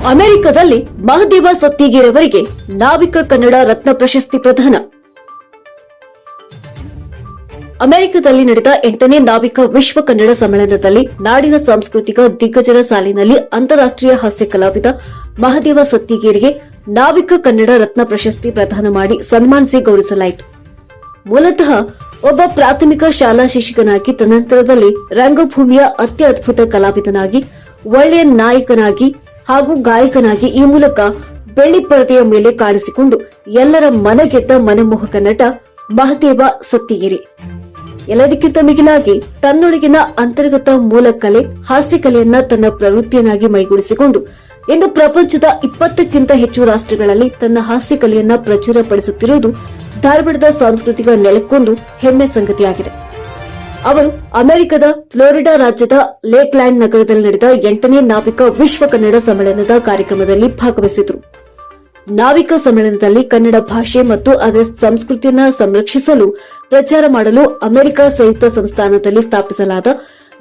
ಅಮೆರಿಕದಲ್ಲಿ ಮಹದೇವ ಸತ್ತಿಗೇರವರಿಗೆ ನಾವಿಕ ಕನ್ನಡ ರತ್ನ ಪ್ರಶಸ್ತಿ ಪ್ರದಾನ. ಅಮೆರಿಕದಲ್ಲಿ ನಡೆದ 8ನೇ ನಾವಿಕ ವಿಶ್ವ ಕನ್ನಡ ಸಮ್ಮೇಳನದಲ್ಲಿ ನಾಡಿನ ಸಾಂಸ್ಕೃತಿಕ ದಿಗ್ಗಜರ ಸಾಲಿನಲ್ಲಿ ಅಂತಾರಾಷ್ಟ್ರೀಯ ಹಾಸ್ಯ ಕಲಾವಿದ ಮಹದೇವ ಸತ್ತಿಗೇರಿಗೆ ನಾವಿಕ ಕನ್ನಡ ರತ್ನ ಪ್ರಶಸ್ತಿ ಪ್ರದಾನ ಮಾಡಿ ಸನ್ಮಾನಿಸಿ ಗೌರವಿಸಲಾಯಿತು. ಮೂಲತಃ ಒಬ್ಬ ಪ್ರಾಥಮಿಕ ಶಾಲಾ ಶಿಕ್ಷಕನಾಗಿ ತದನಂತರದಲ್ಲಿ ರಂಗಭೂಮಿಯ ಅತ್ಯದ್ಭುತ ಕಲಾವಿದನಾಗಿ, ಒಳ್ಳೆಯ ನಾಯಕನಾಗಿ ಹಾಗೂ ಗಾಯಕನಾಗಿ ಈ ಮೂಲಕ ಬೆಳ್ಳಿ ಪರದೆಯ ಮೇಲೆ ಕಾಣಿಸಿಕೊಂಡು ಎಲ್ಲರ ಮನಗೆದ್ದ ಮನಮೋಹಕ ನಟ ಮಹದೇವ ಸತ್ತಿಗೇರಿ. ಎಲ್ಲದಕ್ಕಿಂತ ಮಿಗಿಲಾಗಿ ತನ್ನೊಳಗಿನ ಅಂತರ್ಗತ ಮೂಲ ಕಲೆ ಹಾಸ್ಯಕಲೆಯನ್ನ ತನ್ನ ಪ್ರವೃತ್ತಿಯನ್ನಾಗಿ ಮೈಗೂಡಿಸಿಕೊಂಡು ಇಂದು ಪ್ರಪಂಚದ 20ಕ್ಕಿಂತ ಹೆಚ್ಚು ರಾಷ್ಟ್ರಗಳಲ್ಲಿ ತನ್ನ ಹಾಸ್ಯಕಲೆಯನ್ನ ಪ್ರಚುರಪಡಿಸುತ್ತಿರುವುದು ಧಾರವಾಡದ ಸಾಂಸ್ಕೃತಿಕ ನೆಲಕ್ಕೊಂದು ಹೆಮ್ಮೆ ಸಂಗತಿಯಾಗಿದೆ. ಅವರು ಅಮೆರಿಕದ ಫ್ಲೋರಿಡಾ ರಾಜ್ಯದ ಲೇಕ್ಲ್ಯಾಂಡ್ ನಗರದಲ್ಲಿ ನಡೆದ 8ನೇ ನಾವಿಕ ವಿಶ್ವ ಕನ್ನಡ ಸಮ್ಮೇಳನದ ಕಾರ್ಯಕ್ರಮದಲ್ಲಿ ಭಾಗವಹಿಸಿದರು. ನಾವಿಕ ಸಮ್ಮೇಳನದಲ್ಲಿ ಕನ್ನಡ ಭಾಷೆ ಮತ್ತು ಅದರ ಸಂಸ್ಕೃತಿಯನ್ನು ಸಂರಕ್ಷಿಸಲು ಪ್ರಚಾರ ಮಾಡಲು ಅಮೆರಿಕ ಸಂಯುಕ್ತ ಸಂಸ್ಥಾನದಲ್ಲಿ ಸ್ಥಾಪಿಸಲಾದ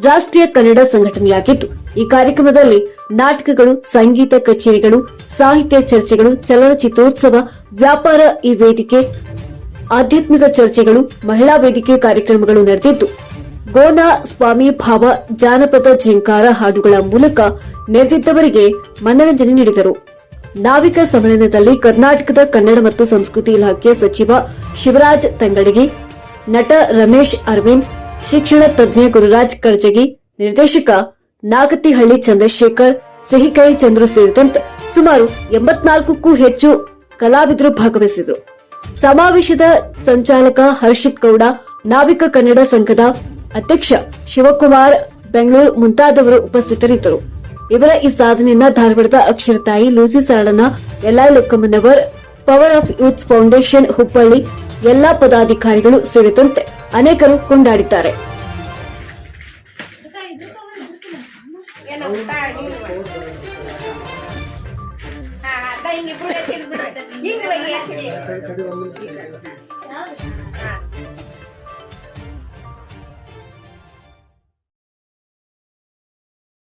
ರಾಷ್ಟ್ರೀಯ ಕನ್ನಡ ಸಂಘಟನೆಯಾಗಿದ್ದು, ಈ ಕಾರ್ಯಕ್ರಮದಲ್ಲಿ ನಾಟಕಗಳು, ಸಂಗೀತ ಕಚೇರಿಗಳು, ಸಾಹಿತ್ಯ ಚರ್ಚೆಗಳು, ಚಲನಚಿತ್ರೋತ್ಸವ, ವ್ಯಾಪಾರ ಈ ವೇದಿಕೆ, ಆಧ್ಯಾತ್ಮಿಕ ಚರ್ಚೆಗಳು, ಮಹಿಳಾ ವೇದಿಕೆ ಕಾರ್ಯಕ್ರಮಗಳು ನಡೆದಿದ್ದು, ಗೋನಾ ಸ್ವಾಮಿ ಭಾವ, ಜಾನಪದ ಝಂಕಾರ ಹಾಡುಗಳ ಮೂಲಕ ನೆರೆದಿದ್ದವರಿಗೆ ಮನರಂಜನೆ ನೀಡಿದರು. ನಾವಿಕ ಸಮ್ಮೇಳನದಲ್ಲಿ ಕರ್ನಾಟಕದ ಕನ್ನಡ ಮತ್ತು ಸಂಸ್ಕೃತಿ ಇಲಾಖೆ ಸಚಿವ ಶಿವರಾಜ್ ತಂಗಡಗಿ, ನಟ ರಮೇಶ್ ಅರವಿಂದ್, ಶಿಕ್ಷಣ ತಜ್ಞ ಗುರುರಾಜ್ ಕರ್ಜಗಿ, ನಿರ್ದೇಶಕ ನಾಗತಿಹಳ್ಳಿ ಚಂದ್ರಶೇಖರ್, ಸಿಹಿಕೈ ಚಂದ್ರು ಸೇರಿದಂತೆ ಸುಮಾರು 84ಕ್ಕೂ ಹೆಚ್ಚು ಕಲಾವಿದರು ಭಾಗವಹಿಸಿದರು. ಸಮಾವೇಶದ ಸಂಚಾಲಕ ಹರ್ಷಿತ್ ಗೌಡ, ನಾವಿಕ ಕನ್ನಡ ಸಂಘದ ಅಧ್ಯಕ್ಷ ಶಿವಕುಮಾರ್ ಬೆಂಗಳೂರು ಮುಂತಾದವರು ಉಪಸ್ಥಿತರಿದ್ದರು. ಇವರ ಈ ಸಾಧನೆಯನ್ನ ಧಾರವಾಡದ ಅಕ್ಷರತಾಯಿ ಲೂಸಿ ಸಾಳನ, ಎಲ್ಐ ಲೊಕ್ಕಮ್ಮನವರ್, power of youth foundation Hubballi ಎಲ್ಲಾ ಪದಾಧಿಕಾರಿಗಳು ಸೇರಿದಂತೆ ಅನೇಕರು ಕೊಂಡಾಡಿದ್ದಾರೆ.